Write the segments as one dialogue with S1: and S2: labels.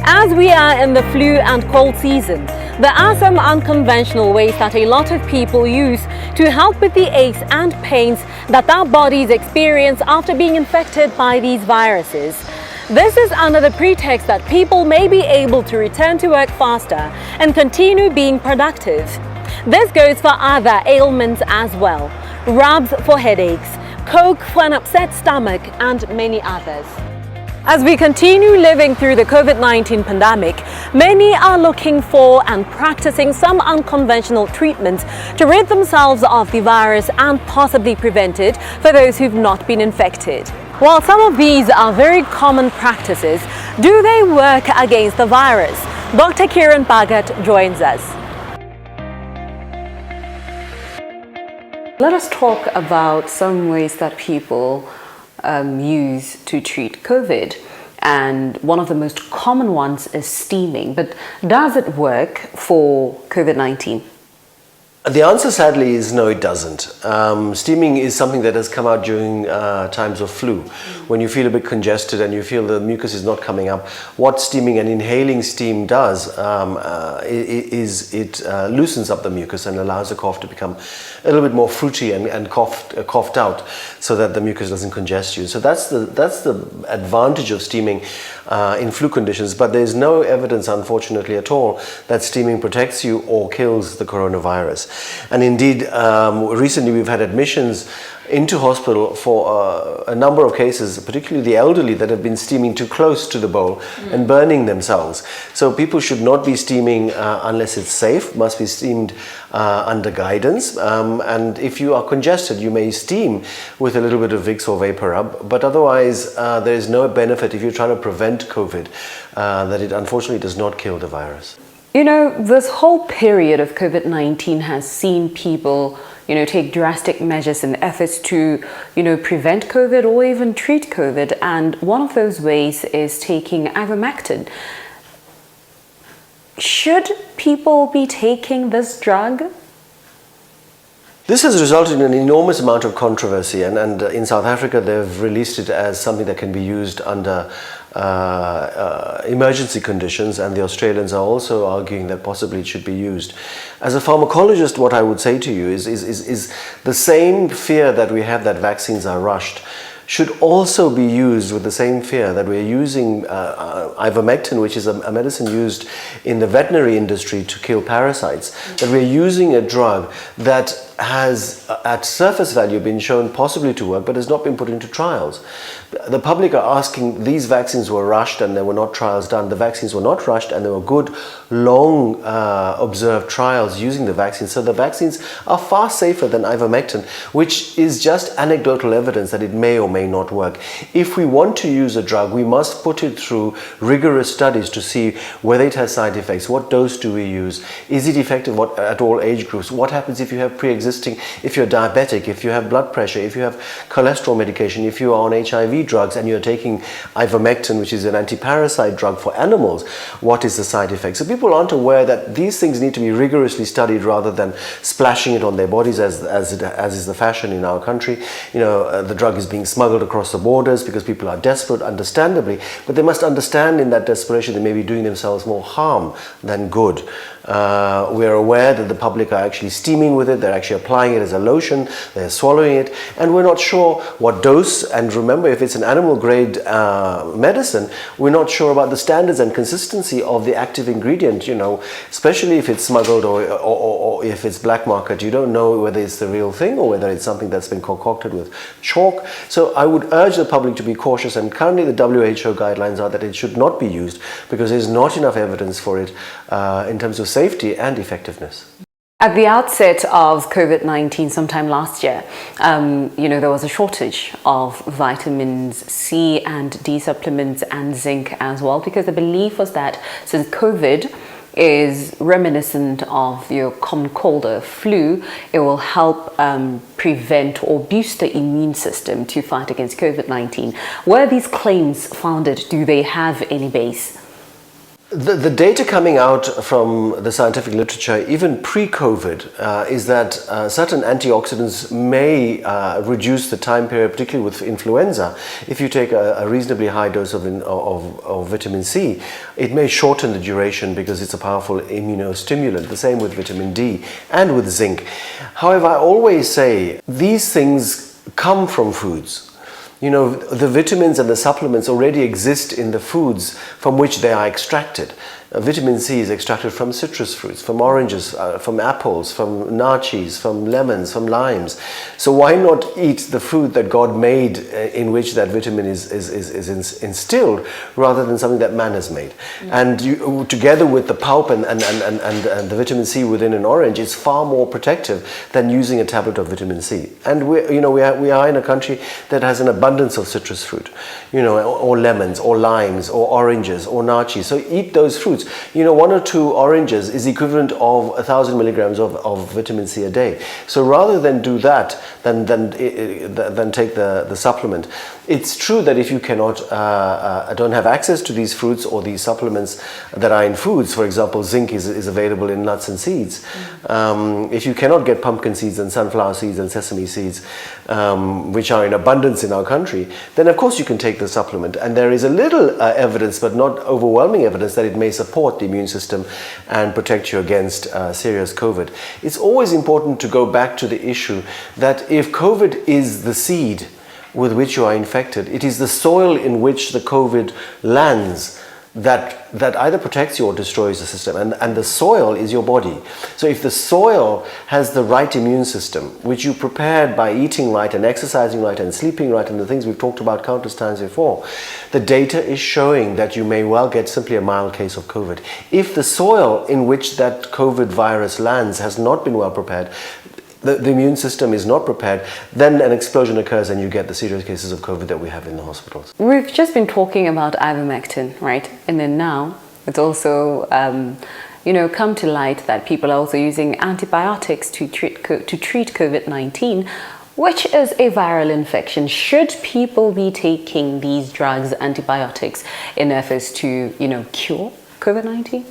S1: As we are in the flu and cold season, there are some unconventional ways that a lot of people use to help with the aches and pains that our bodies experience after being infected by these viruses. This is under the pretext that people may be able to return to work faster and continue being productive. This goes for other ailments as well. Rubs for headaches, Coke for an upset stomach, and many others. As we continue living through the COVID-19 pandemic, many are looking for and practicing some unconventional treatments to rid themselves of the virus and possibly prevent it for those who've not been infected. While some of these are very common practices, do they work against the virus? Dr. Kiran Bhagat joins us. Let us talk about some ways that people use to treat COVID, and one of the most common ones is steaming. But does it work for COVID-19?
S2: The answer, sadly, is no, it doesn't. Steaming is something that has come out during times of flu. When you feel a bit congested and you feel the mucus is not coming up, what steaming and inhaling steam does is it loosens up the mucus and allows the cough to become a little bit more fruity and coughed out, so that the mucus doesn't congest you. So that's the advantage of steaming in flu conditions. But there is no evidence, unfortunately, at all that steaming protects you or kills the coronavirus. And indeed, recently we've had admissions into hospital for a number of cases, particularly the elderly, that have been steaming too close to the bowl and burning themselves. So people should not be steaming unless it's safe, must be steamed under guidance. And if you are congested, you may steam with a little bit of Vicks or Vapor Rub, but otherwise there is no benefit if you're trying to prevent COVID, that it unfortunately does not kill the virus.
S1: You know, this whole period of COVID-19 has seen people, take drastic measures in efforts to, prevent COVID or even treat COVID. And one of those ways is taking ivermectin. Should people be taking this drug?
S2: This has resulted in an enormous amount of controversy, and in South Africa they've released it as something that can be used under emergency conditions, and the Australians are also arguing that possibly it should be used. As a pharmacologist, what I would say to you is the same fear that we have that vaccines are rushed should also be used with the same fear that we're using ivermectin, which is a medicine used in the veterinary industry to kill parasites, that we're using a drug that has at surface value been shown possibly to work but has not been put into trials. The public are asking, these vaccines were rushed and there were not trials done. The vaccines were not rushed and there were good, long observed trials using the vaccines. So the vaccines are far safer than ivermectin, which is just anecdotal evidence that it may or may not work. If we want to use a drug, we must put it through rigorous studies to see whether it has side effects, what dose do we use, is it effective at all age groups, what happens if you have pre-existing, if you're diabetic, if you have blood pressure, if you have cholesterol medication, if you are on HIV drugs and you're taking ivermectin, which is an anti-parasite drug for animals, what is the side effect? So people aren't aware that these things need to be rigorously studied rather than splashing it on their bodies as is the fashion in our country. The drug is being smuggled across the borders because people are desperate, understandably, but they must understand in that desperation they may be doing themselves more harm than good. We are aware that the public are actually steaming with it, they're actually applying it as a lotion, they're swallowing it, and we're not sure what dose. And remember, if it's an animal grade medicine, we're not sure about the standards and consistency of the active ingredient, especially if it's smuggled or if it's black market. You don't know whether it's the real thing or whether it's something that's been concocted with chalk. So I would urge the public to be cautious, and currently the WHO guidelines are that it should not be used because there's not enough evidence for it in terms of safety and effectiveness.
S1: At the outset of COVID-19 sometime last year, there was a shortage of vitamins C and D supplements and zinc as well, because the belief was that since COVID is reminiscent of your common cold or flu, it will help prevent or boost the immune system to fight against COVID-19. Were these claims founded? Do they have any base?
S2: The data coming out from the scientific literature, even pre-COVID, is that certain antioxidants may reduce the time period, particularly with influenza. If you take a reasonably high dose of vitamin C, it may shorten the duration because it's a powerful immunostimulant. The same with vitamin D and with zinc. However, I always say these things come from foods. The vitamins and the supplements already exist in the foods from which they are extracted. Vitamin C is extracted from citrus fruits, from oranges, from apples, from nachis, from lemons, from limes. So why not eat the food that God made in which that vitamin is instilled rather than something that man has made? And together with the pulp and the vitamin C within an orange, it's far more protective than using a tablet of vitamin C. And we are in a country that has an abundance of citrus fruit, or lemons, or limes, or oranges, or nachis. So eat those fruits. 1 or 2 oranges is equivalent of 1,000 milligrams of vitamin C a day. So rather than do that, than take the supplement. It's true that if you don't have access to these fruits or these supplements that are in foods, for example, zinc is available in nuts and seeds. If you cannot get pumpkin seeds and sunflower seeds and sesame seeds, which are in abundance in our country, then of course you can take the supplement. And there is a little evidence, but not overwhelming evidence, that it may support the immune system and protect you against serious COVID. It's always important to go back to the issue that if COVID is the seed with which you are infected, it is the soil in which the COVID lands that either protects you or destroys the system. And the soil is your body. So if the soil has the right immune system, which you prepared by eating right and exercising right and sleeping right and the things we've talked about countless times before, the data is showing that you may well get simply a mild case of COVID. If the soil in which that COVID virus lands has not been well prepared, the immune system is not prepared, then an explosion occurs and you get the serious cases of COVID that we have in the hospitals.
S1: We've just been talking about ivermectin, right? And then now it's also, come to light that people are also using antibiotics to treat COVID-19, which is a viral infection. Should people be taking these drugs, antibiotics, in efforts to, cure COVID-19?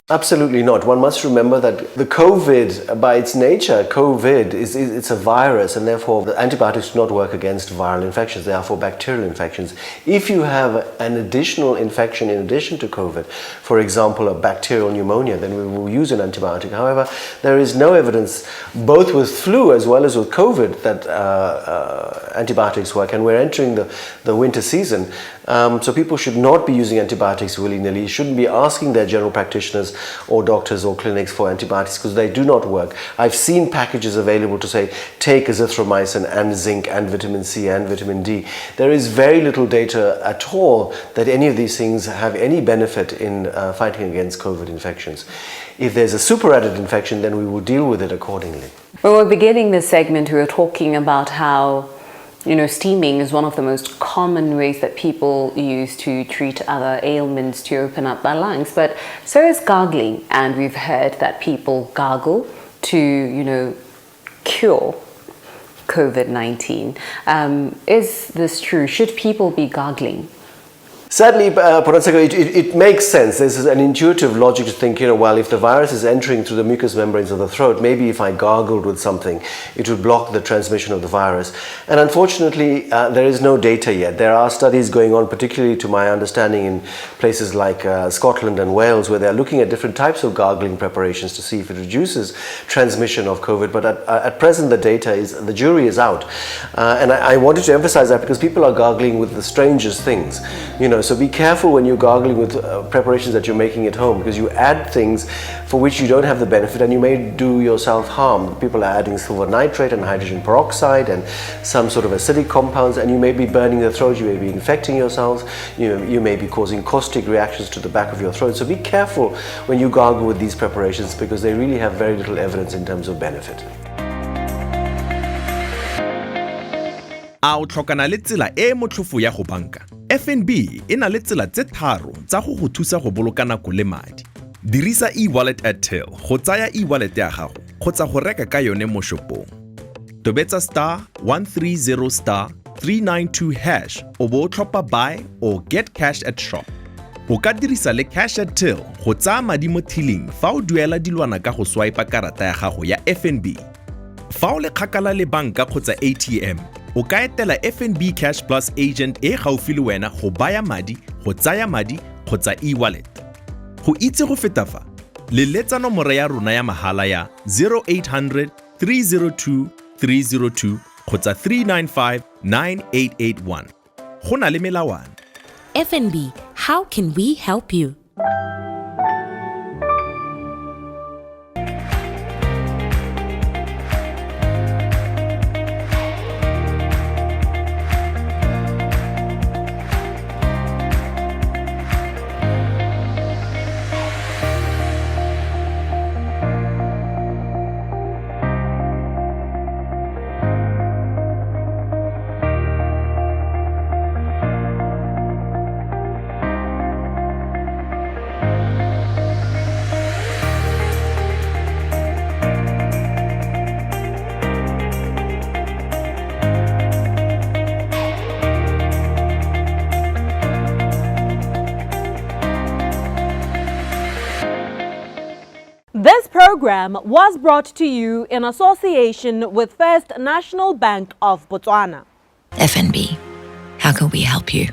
S2: Absolutely not. One must remember that the COVID, by its nature, it's a virus, and therefore the antibiotics do not work against viral infections. They are for bacterial infections. If you have an additional infection in addition to COVID, for example, a bacterial pneumonia, then we will use an antibiotic. However, there is no evidence, both with flu as well as with COVID, that antibiotics work. And we're entering the winter season, so people should not be using antibiotics willy-nilly. Shouldn't be asking their general practitioners or doctors or clinics for antibiotics because they do not work. I've seen packages available to say take azithromycin and zinc and vitamin C and vitamin D. There is very little data at all that any of these things have any benefit in fighting against COVID infections. If there's a superadded infection, then we will deal with it accordingly.
S1: When we're beginning this segment, we were talking about how steaming is one of the most common ways that people use to treat other ailments, to open up their lungs. But so is gargling. And we've heard that people gargle to, cure COVID-19. Is this true? Should people be gargling?
S2: Sadly, Poranseko, it makes sense. There's an intuitive logic to think, well, if the virus is entering through the mucous membranes of the throat, maybe if I gargled with something, it would block the transmission of the virus. And unfortunately, there is no data yet. There are studies going on, particularly to my understanding, in places like Scotland and Wales, where they're looking at different types of gargling preparations to see if it reduces transmission of COVID. But at present, the jury is out. And I wanted to emphasize that because people are gargling with the strangest things, So be careful when you're gargling with preparations that you're making at home, because you add things for which you don't have the benefit and you may do yourself harm. People are adding silver nitrate and hydrogen peroxide and some sort of acidic compounds, and you may be burning the throat, you may be infecting yourselves, you may be causing caustic reactions to the back of your throat. So be careful when you gargle with these preparations, because they really have very little evidence in terms of benefit.
S3: A o tlhokana le tsela e motlhofo ya go banka? FNB e na le tsela tse tharo tsa go thusa go boloka nako le madi. Dirisa e-wallet at Till go tsaya e-wallet ya gago kgotsa go reka ka yone mo shopong. Tobetsa *130*392# o bo o tlhopha buy or get cash at shop. O ka dirisa le cash at till go tsaya madi mo tilling fa o duela dilwana ka go swipe karata ya gago ya FNB. Fa o le kgakala le banka kgotsa ATM, o ka etela FNB Cash Plus agent e gaufi le wena go baya madi, go tsaya madi kgotsa e-wallet. Go itse go feta fa, leletsa nomoro ya rona ya mahala ya 0800 302 302 kgotsa 395 9881. Go na le melawana.
S4: FNB, how can we help you?
S1: This program was brought to you in association with First National Bank of Botswana.
S5: FNB, how can we help you?